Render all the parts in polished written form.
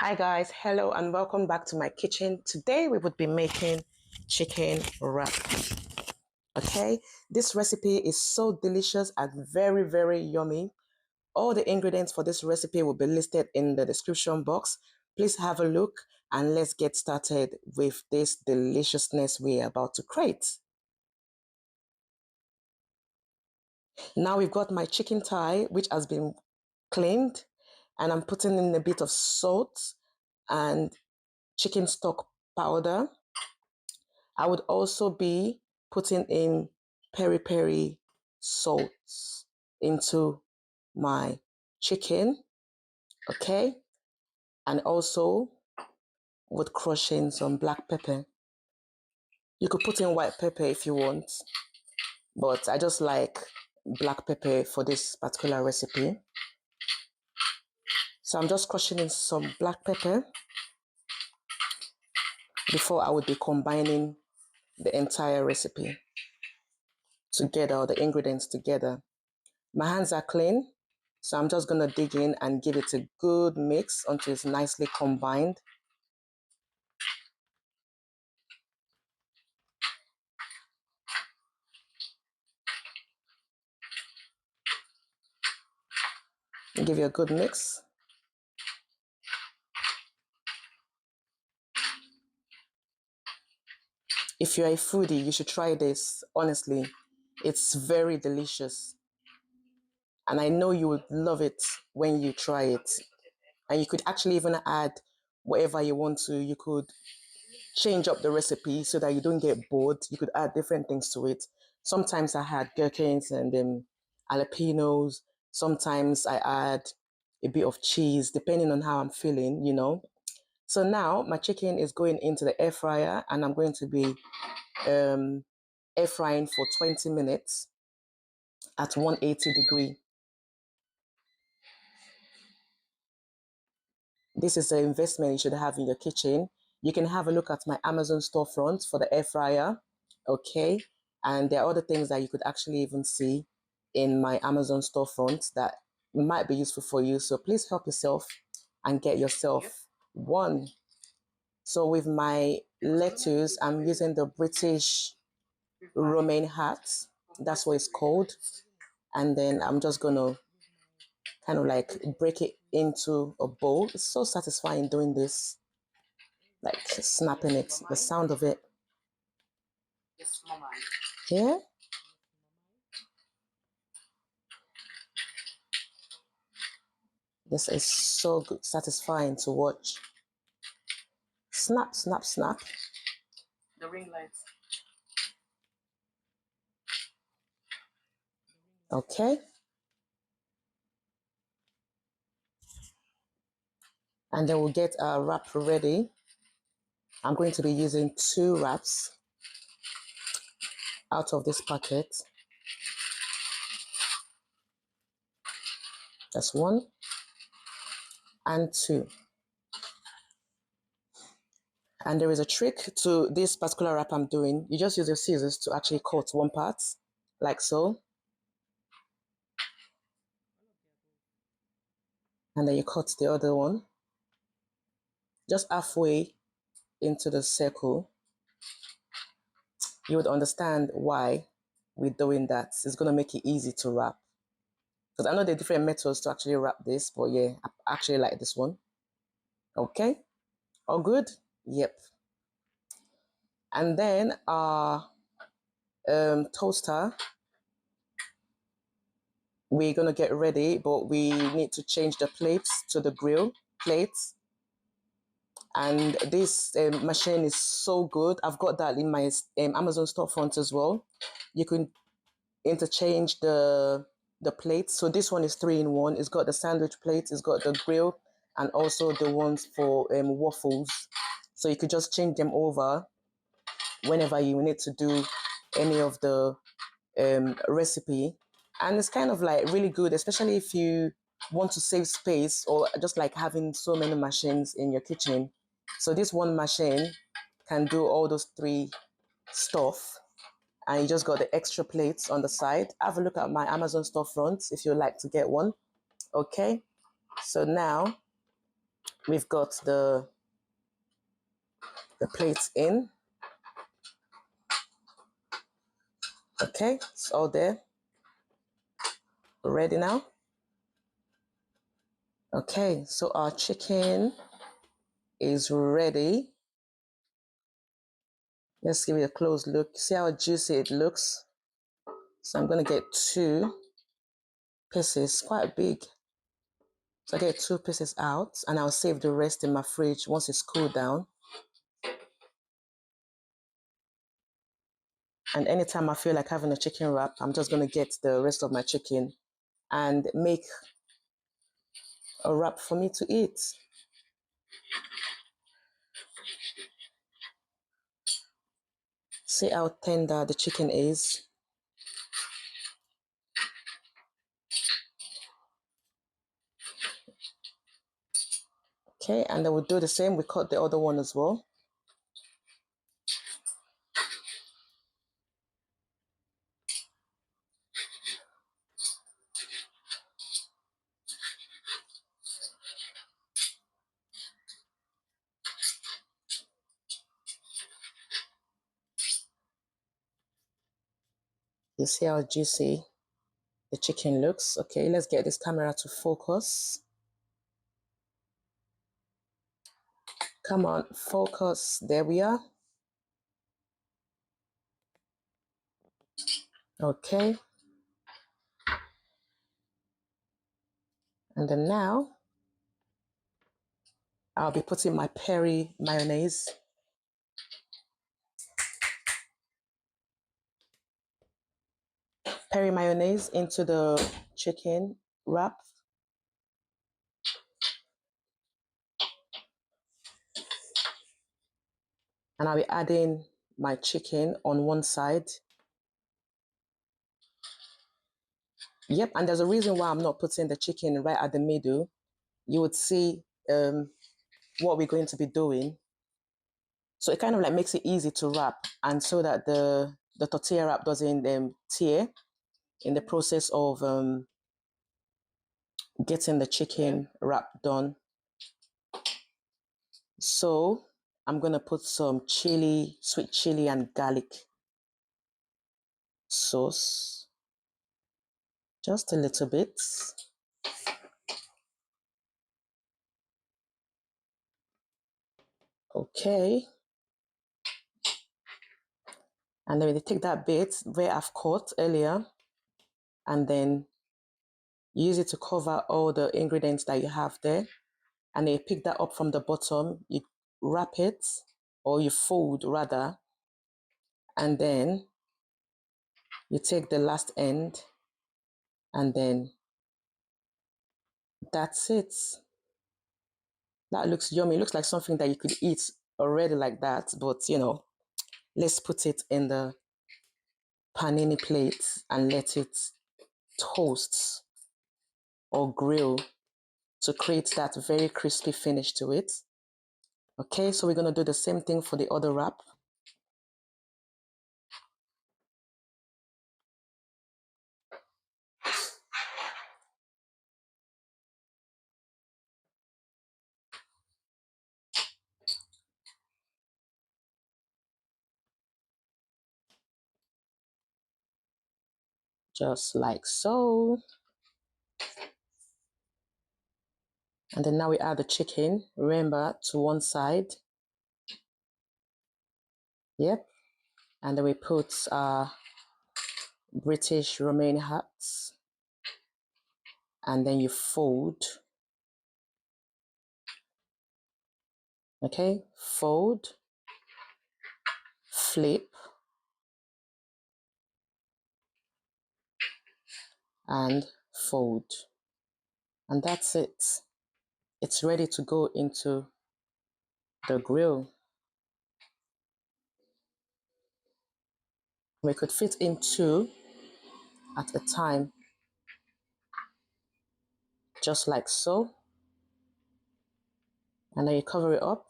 Hi guys, hello and welcome back to my kitchen. Today we would be making chicken wrap. Okay, this recipe is so delicious and very yummy. All the ingredients for this recipe will be listed in the description box. Please have a look and let's get started with this deliciousness we are about to create. Now we've got my chicken thigh, which has been cleaned, and I'm putting in a bit of salt and chicken stock powder. I would also be putting in peri salts into my chicken, okay? And also would crush in some black pepper. You could put in white pepper if you want, but I just like black pepper for this particular recipe. So I'm just crushing in some black pepper before I would be combining the entire recipe together, or the ingredients together. My hands are clean, so I'm just going to dig in and give it a good mix until it's nicely combined. Give you a good mix. If you're a foodie, you should try this. Honestly, it's very delicious. And I know you would love it when you try it. And you could actually even add whatever you want to. You could change up the recipe so that you don't get bored. You could add different things to it. Sometimes I had gherkins and jalapenos. Sometimes I add a bit of cheese, depending on how I'm feeling, you know. So now my chicken is going into the air fryer, and I'm going to be air frying for 20 minutes at 180 degree. This is an investment you should have in your kitchen. You can have a look at my Amazon storefront for the air fryer, okay? And there are other things that you could actually even see in my Amazon storefront that might be useful for you. So please help yourself and get yourself one. So with my lettuce, I'm using the British romaine hat. That's what it's called. And then I'm just going to kind of like break it into a bowl. It's so satisfying doing this, like snapping it, the sound of it. Yeah. This is so good, satisfying to watch. Snap, snap, snap. The ring light. Okay. And then we'll get our wrap ready. I'm going to be using 2 wraps out of this packet. That's 1 and 2. And there is a trick to this particular wrap I'm doing. You just use your scissors to actually cut one part, like so. And then you cut the other one, just halfway into the circle. You would understand why we're doing that. It's going to make it easy to wrap. Because I know there are different methods to actually wrap this, but yeah, I actually like this one. Okay, all good? Yep. And then our toaster, we're going to get ready, but we need to change the plates to the grill plates. And this machine is so good. I've got that in my Amazon storefront as well. You can interchange the plates. So this one is 3-in-1. It's got the sandwich plates, it's got the grill, and also the ones for waffles. So you could just change them over whenever you need to do any of the recipe. And it's kind of like really good, especially if you want to save space or just like having so many machines in your kitchen. So this one machine can do all those 3 stuff, and you just got the extra plates on the side. Have a look at my Amazon storefront if you'd like to get one. Okay, so now we've got the plates in. Okay, it's all there. We're ready now. Okay, so our chicken is ready. Let's give it a close look. See how juicy it looks? So I'm gonna get 2 pieces, quite big. So I get 2 pieces out and I'll save the rest in my fridge once it's cooled down. And anytime I feel like having a chicken wrap, I'm just gonna get the rest of my chicken and make a wrap for me to eat. See how tender the chicken is. Okay, and then we'll do the same. We cut the other one as well. You see how juicy the chicken looks. Okay, let's get this camera to focus. Come on, focus. There we are. Okay. And then now, I'll be putting my Peri mayonnaise. Peri mayonnaise into the chicken wrap. And I'll be adding my chicken on one side. Yep, and there's a reason why I'm not putting the chicken right at the middle. You would see what we're going to be doing. So it kind of like makes it easy to wrap, and so that the tortilla wrap doesn't tear in the process of getting the chicken wrap done. So I'm gonna put some chili, sweet chili and garlic sauce, just a little bit. Okay. And then we take that bit where I've cut earlier and then use it to cover all the ingredients that you have there. And then you pick that up from the bottom, you wrap it, or you fold rather, and then you take the last end and then that's it. That looks yummy. It looks like something that you could eat already like that, but you know, let's put it in the panini plate and let it toast or grill to create that very crispy finish to it. Okay, so we're going to do the same thing for the other wrap. Just like so. And then now we add the chicken, remember, to one side. Yep. And then we put British romaine hearts. And then you fold. Okay, fold, flip, and fold. And that's it. It's ready to go into the grill. We could fit in 2 at a time, just like so. And then you cover it up.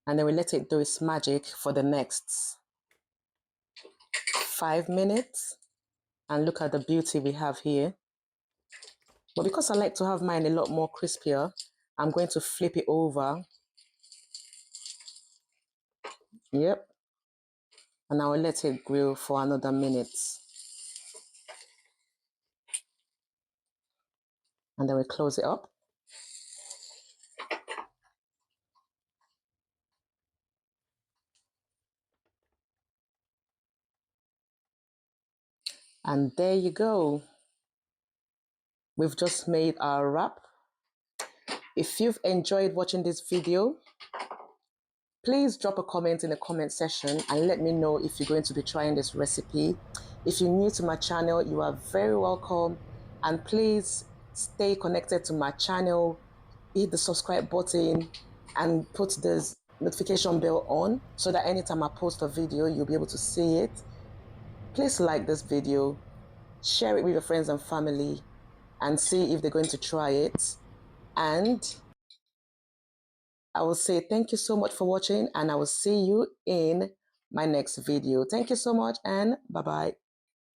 And then we let it do its magic for the next 5 minutes. And look at the beauty we have here. But because I like to have mine a lot more crispier, I'm going to flip it over. Yep. And I will let it grill for another minute. And then we close it up. And there you go. We've just made our wrap. If you've enjoyed watching this video, please drop a comment in the comment section and let me know if you're going to be trying this recipe. If you're new to my channel, you are very welcome. And please stay connected to my channel, hit the subscribe button and put this notification bell on so that anytime I post a video, you'll be able to see it. Please like this video, share it with your friends and family and see if they're going to try it. And I will say thank you so much for watching and I will see you in my next video. Thank you so much and bye-bye.